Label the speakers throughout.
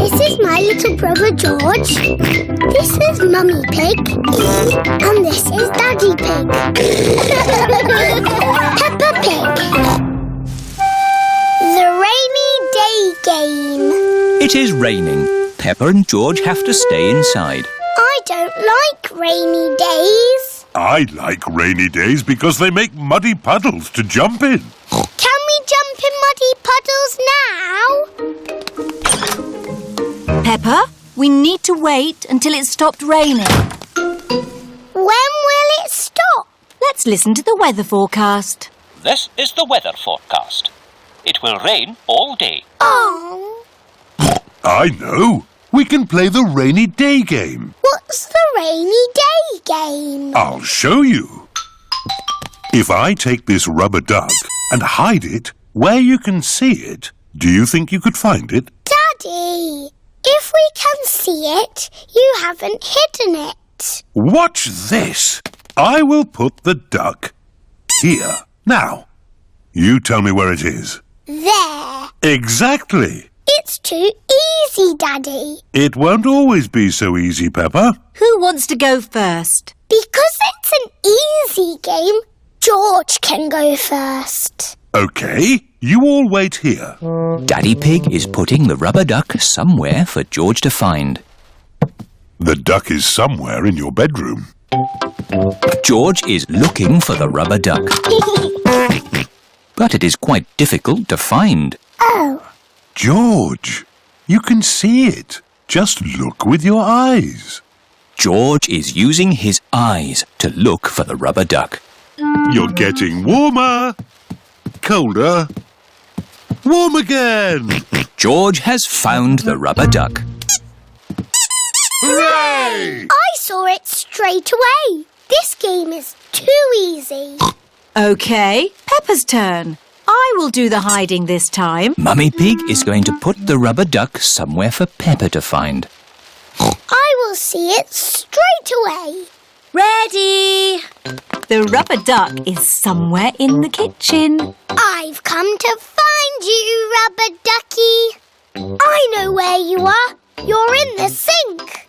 Speaker 1: This is my little brother George. This is Mummy Pig. And this is Daddy Pig. Peppa Pig. The rainy day game.
Speaker 2: It is raining. Peppa and George have to stay inside.
Speaker 1: I don't like rainy days.
Speaker 3: I like rainy days because they make muddy puddles to jump in.
Speaker 1: Can we jump in muddy puddles now?
Speaker 4: Peppa, we need to wait until it stopped raining.
Speaker 1: When will it stop?
Speaker 4: Let's listen to the weather forecast.
Speaker 5: This is the weather forecast. It will rain all day.
Speaker 1: Oh.
Speaker 3: I know. We can play the rainy day game.
Speaker 1: What's the rainy day game?
Speaker 3: I'll show you. If I take this rubber duck and hide it where you can see it, do you think you could find it?
Speaker 1: Daddy, if we can see it, you haven't hidden it.
Speaker 3: Watch this. I will put the duck here. Now, you tell me where it is.
Speaker 1: There.
Speaker 3: Exactly.
Speaker 1: It's too easy, Daddy.
Speaker 3: It won't always be so easy, Peppa.
Speaker 4: Who wants to go first?
Speaker 1: Because it's an easy game, George can go first.
Speaker 3: OK, you all wait here.
Speaker 2: Daddy Pig is putting the rubber duck somewhere for George to find.
Speaker 3: The duck is somewhere in your bedroom.
Speaker 2: George is looking for the rubber duck. But it is quite difficult to find.
Speaker 1: Oh.
Speaker 3: George, you can see it. Just look with your eyes.
Speaker 2: George is using his eyes to look for the rubber duck.
Speaker 3: You're getting warmer. Colder. Warm again.
Speaker 2: George has found the rubber duck.
Speaker 3: Hooray!
Speaker 1: I saw it straight away. This game is too easy.
Speaker 4: OK, Peppa's turn. I will do the hiding this time.
Speaker 2: Mummy Pig is going to put the rubber duck somewhere for Peppa to find.
Speaker 1: I will see it straight away.
Speaker 4: Ready! The rubber duck is somewhere in the kitchen.
Speaker 1: I've come to find you, Rubber Ducky. I know where you are. You're in the sink.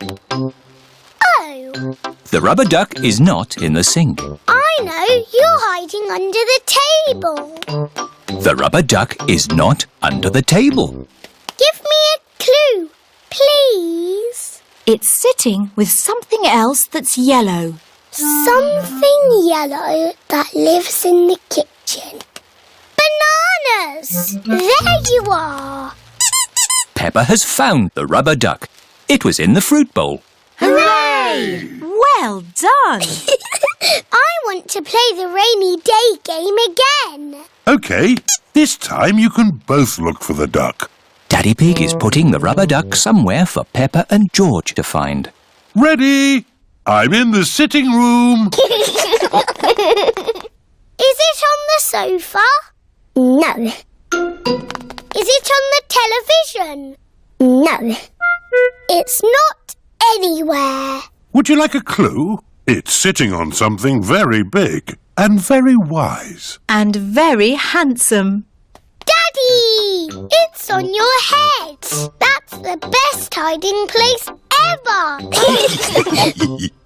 Speaker 1: Oh.
Speaker 2: The rubber duck is not in the sink.
Speaker 1: I know. You're hiding under the table.
Speaker 2: The rubber duck is not under the table.
Speaker 1: Give me a clue, please.
Speaker 4: It's sitting with something else that's yellow.
Speaker 1: Something yellow that lives in the kitchen. Bananas! There you are.
Speaker 2: Peppa has found the rubber duck. It was in the fruit bowl.
Speaker 1: Hooray!
Speaker 4: Well done!
Speaker 1: I want to play the rainy day game again.
Speaker 3: OK, this time you can both look for the duck.
Speaker 2: Daddy Pig is putting the rubber duck somewhere for Peppa and George to find.
Speaker 3: Ready? I'm in the sitting room.
Speaker 1: Is it on the sofa? No. Is it on the television? No. It's not anywhere.
Speaker 3: Would you like a clue? It's sitting on something very big and very wise.
Speaker 4: And very handsome.
Speaker 1: Daddy! It's on your head. That's the best hiding place ever.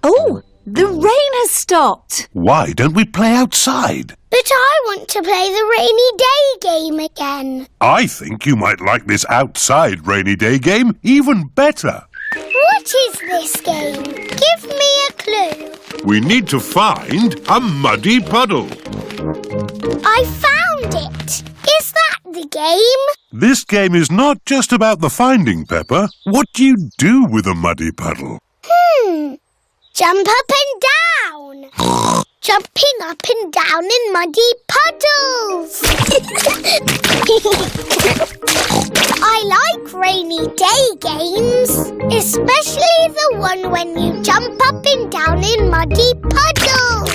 Speaker 4: Oh, the rain has stopped.
Speaker 3: Why don't we play outside?
Speaker 1: But I want to play the rainy day game again.
Speaker 3: I think you might like this outside rainy day game even better.
Speaker 1: What is this game? Give me a clue.
Speaker 3: We need to find a muddy puddle.
Speaker 1: I found it. Is that the game?
Speaker 3: This game is not just about the finding, Peppa. What do you do with a muddy puddle?
Speaker 1: Jump up and down. Jumping up and down in muddy puddles. I like rainy day games, especially the one when you jump up and down in muddy puddles.